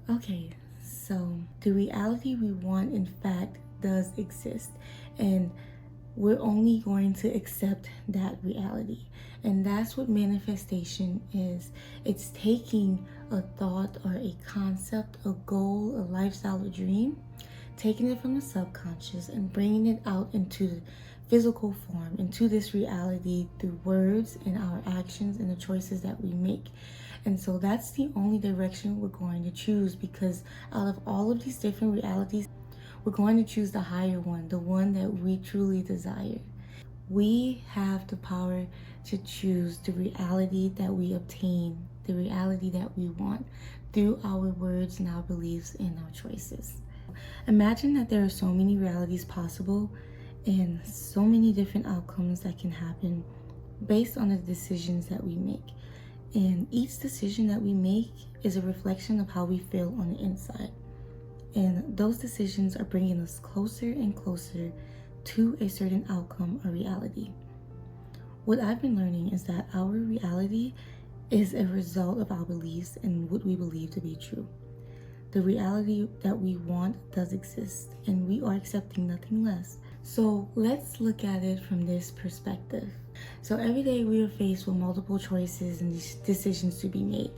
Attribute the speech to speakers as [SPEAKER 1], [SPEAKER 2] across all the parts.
[SPEAKER 1] Okay, so the reality we want, in fact, does exist. And we're only going to accept that reality. And that's what manifestation is. It's taking a thought or a concept, a goal, a lifestyle, a dream, taking it from the subconscious and bringing it out into the physical form, into this reality through words and our actions and the choices that we make. And so that's the only direction we're going to choose, because out of all of these different realities, we're going to choose the higher one, the one that we truly desire. We have the power to choose the reality that we obtain, the reality that we want, through our words and our beliefs and our choices. Imagine that there are so many realities possible and so many different outcomes that can happen based on the decisions that we make. And each decision that we make is a reflection of how we feel on the inside. And those decisions are bringing us closer and closer to a certain outcome or reality. What I've been learning is that our reality is a result of our beliefs and what we believe to be true. The reality that we want does exist, and we are accepting nothing less. So let's look at it from this perspective. So every day we are faced with multiple choices and decisions to be made.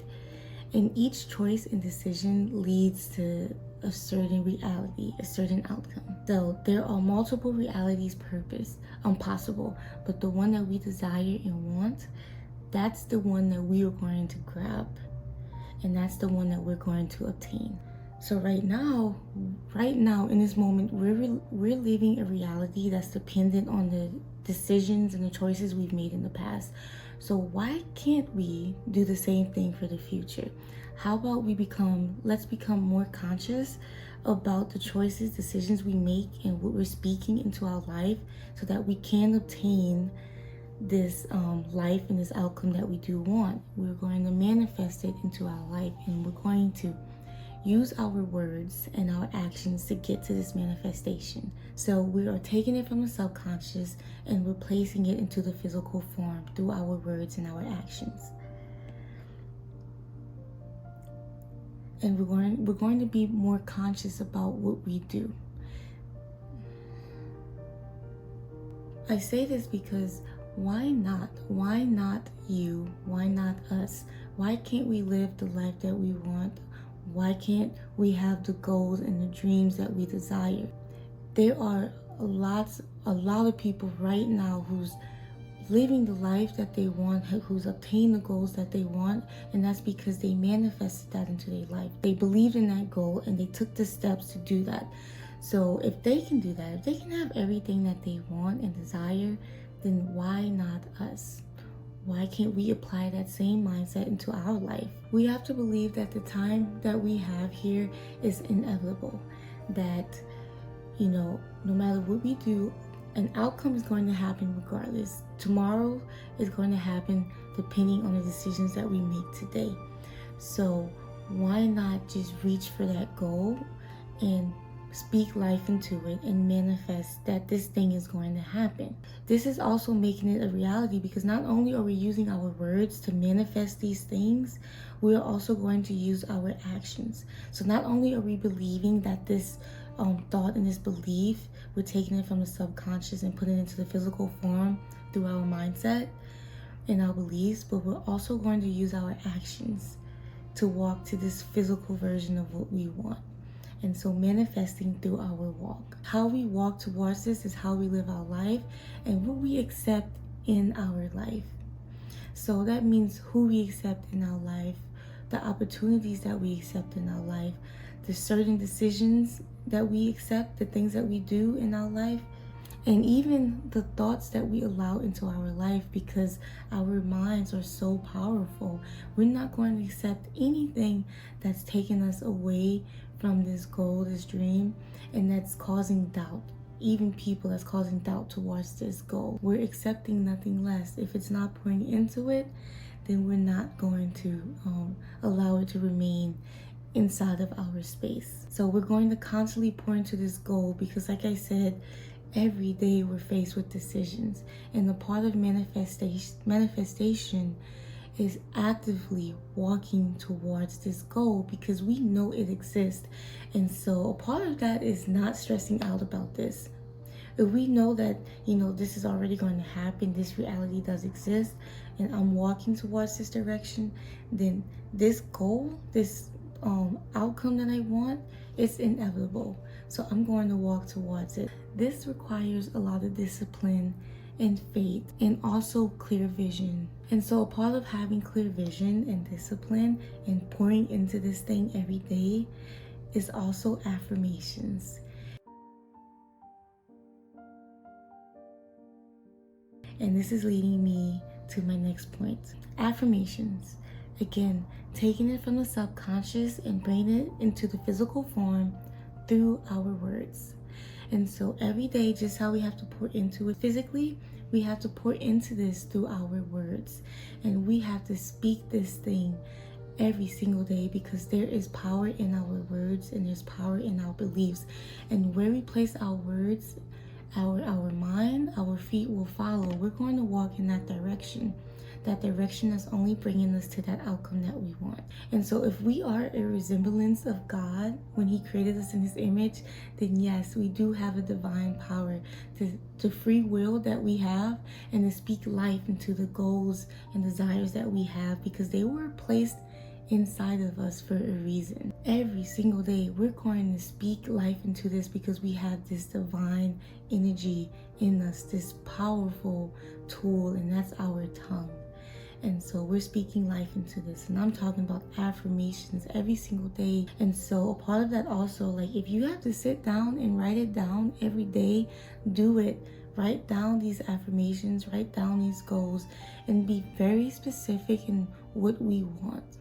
[SPEAKER 1] And each choice and decision leads to a certain reality, a certain outcome. So there are multiple realities possible, but the one that we desire and want, that's the one that we are going to grab. And that's the one that we're going to obtain. So right now in this moment, we're living a reality that's dependent on the decisions and the choices we've made in the past. So why can't we do the same thing for the future? How about let's become more conscious about the choices, decisions we make, and what we're speaking into our life, so that we can obtain this life and this outcome that we do want. We're going to manifest it into our life, and we're going to use our words and our actions to get to this manifestation. So we are taking it from the subconscious and we're placing it into the physical form through our words and our actions. And we're going to be more conscious about what we do. I say this because why not? Why not you? Why not us? Why can't we live the life that we want? Why can't we have the goals and the dreams that we desire? There are a lot of people right now who's living the life that they want, who's obtained the goals that they want, and that's because they manifested that into their life. They believed in that goal and they took the steps to do that. So if they can do that, if they can have everything that they want and desire, then why not us? Why can't we apply that same mindset into our life? We have to believe that the time that we have here is inevitable. That, no matter what we do, an outcome is going to happen regardless. Tomorrow is going to happen depending on the decisions that we make today. So why not just reach for that goal and speak life into it and manifest that this thing is going to happen? This is also making it a reality, because not only are we using our words to manifest these things, we are also going to use our actions. So not only are we believing that this thought and this belief, we're taking it from the subconscious and putting it into the physical form through our mindset and our beliefs, but we're also going to use our actions to walk to this physical version of what we want. And so manifesting through our walk. How we walk towards this is how we live our life and what we accept in our life. So that means who we accept in our life, the opportunities that we accept in our life, the certain decisions that we accept, the things that we do in our life, and even the thoughts that we allow into our life, because our minds are so powerful. We're not going to accept anything that's taking us away from this goal, this dream, and that's causing doubt. Even people that's causing doubt towards this goal. We're accepting nothing less. If it's not pouring into it, then we're not going to allow it to remain inside of our space. So we're going to constantly pour into this goal, because like I said, every day we're faced with decisions, and the part of manifestation is actively walking towards this goal because we know it exists. And so a part of that is not stressing out about this. If we know that, this is already going to happen, this reality does exist, and I'm walking towards this direction, then this goal, this outcome that I want, it's inevitable. So I'm going to walk towards it. This requires a lot of discipline and faith and also clear vision. And so a part of having clear vision and discipline and pouring into this thing every day is also affirmations. And this is leading me to my next point. Affirmations. Again, taking it from the subconscious and bringing it into the physical form through our words. And so every day, just how we have to pour into it physically, we have to pour into this through our words. And we have to speak this thing every single day because there is power in our words and there's power in our beliefs. And where we place our words, our mind, our feet will follow. We're going to walk in that direction that's only bringing us to that outcome that we want. And so if we are a resemblance of God when he created us in his image, then yes, we do have a divine power to free will that we have and to speak life into the goals and desires that we have because they were placed inside of us for a reason. Every single day we're going to speak life into this because we have this divine energy in us, this powerful tool, and that's our tongue. And so we're speaking life into this, and I'm talking about affirmations every single day. And so a part of that also, like if you have to sit down and write it down every day, do it. Write down these affirmations, write down these goals, and be very specific in what we want,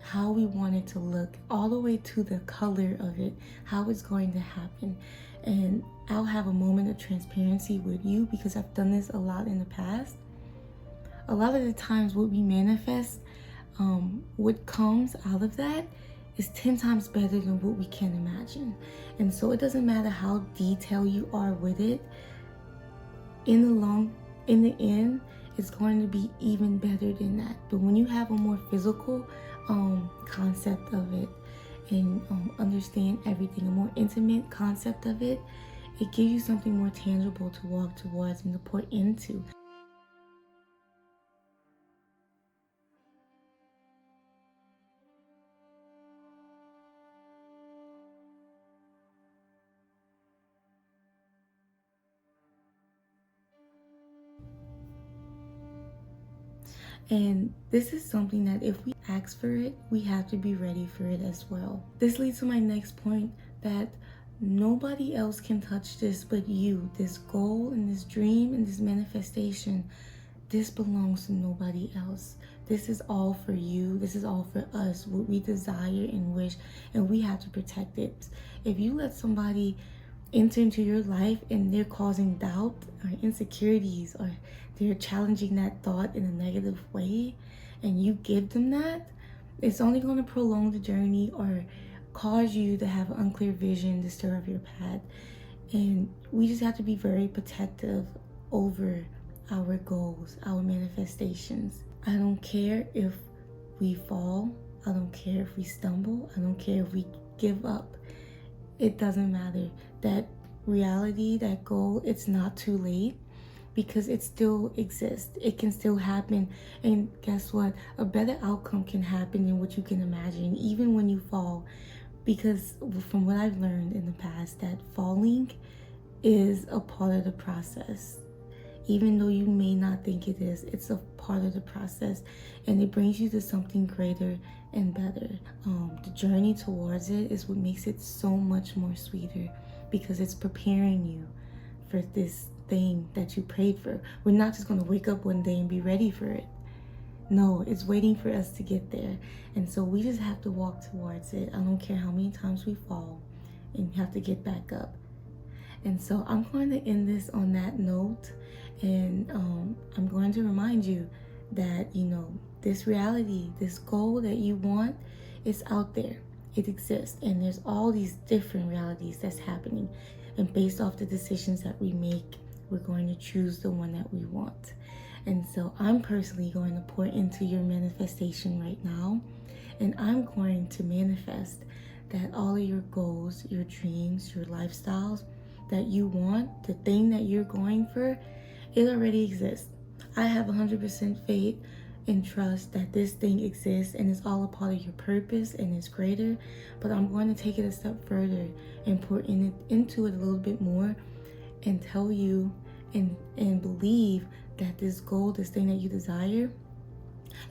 [SPEAKER 1] how we want it to look, all the way to the color of it, how it's going to happen. And I'll have a moment of transparency with you because I've done this a lot in the past. A lot of the times what we manifest, what comes out of that is 10 times better than what we can imagine. And so it doesn't matter how detailed you are with it, in the end, it's going to be even better than that. But when you have a more physical concept of it and understand everything, a more intimate concept of it, it gives you something more tangible to walk towards and to pour into. And this is something that if we ask for it, we have to be ready for it as well. This leads to my next point, that nobody else can touch this but you. This goal and this dream and this manifestation, this belongs to nobody else. This is all for you. This is all for us, what we desire and wish, and we have to protect it. If you let somebody enter into your life and they're causing doubt or insecurities, or they're challenging that thought in a negative way, and you give them that, it's only going to prolong the journey or cause you to have an unclear vision, disturb your path. And we just have to be very protective over our goals, our manifestations. I don't care if we fall, I don't care if we stumble, I don't care if we give up. It doesn't matter. That reality, that goal, it's not too late because it still exists. It can still happen. And guess what? A better outcome can happen than what you can imagine, even when you fall. Because from what I've learned in the past, that falling is a part of the process. Even though you may not think it is, it's a part of the process, and it brings you to something greater and better. The journey towards it is what makes it so much more sweeter, because it's preparing you for this thing that you prayed for. We're not just going to wake up one day and be ready for it. No, it's waiting for us to get there. And so we just have to walk towards it. I don't care how many times we fall, and you have to get back up. And so I'm going to end this on that note. And I'm going to remind you that, this reality, this goal that you want, is out there. It exists. And there's all these different realities that's happening. And based off the decisions that we make, we're going to choose the one that we want. And so I'm personally going to pour into your manifestation right now. And I'm going to manifest that all of your goals, your dreams, your lifestyles that you want, the thing that you're going for, it already exists. I have 100% faith and trust that this thing exists and it's all a part of your purpose and it's greater. But I'm going to take it a step further and pour into it a little bit more and tell you and believe that this goal, this thing that you desire,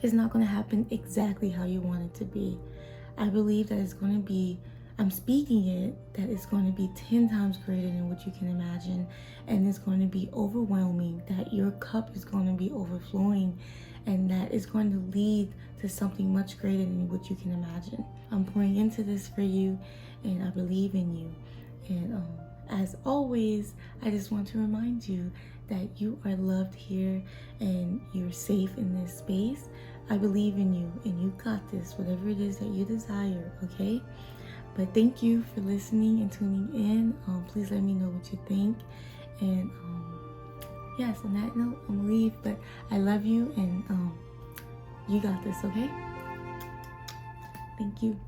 [SPEAKER 1] is not going to happen exactly how you want it to be. I believe that it's going to be, I'm speaking it, that it's going to be 10 times greater than what you can imagine. And it's going to be overwhelming, that your cup is going to be overflowing, and that it's going to lead to something much greater than what you can imagine. I'm pouring into this for you, and I believe in you. And as always, I just want to remind you that you are loved here and you're safe in this space. I believe in you and you got this, whatever it is that you desire, okay? But thank you for listening and tuning in. Please let me know what you think. And yes, on that note, I'm gonna leave, but I love you and you got this, okay? Thank you.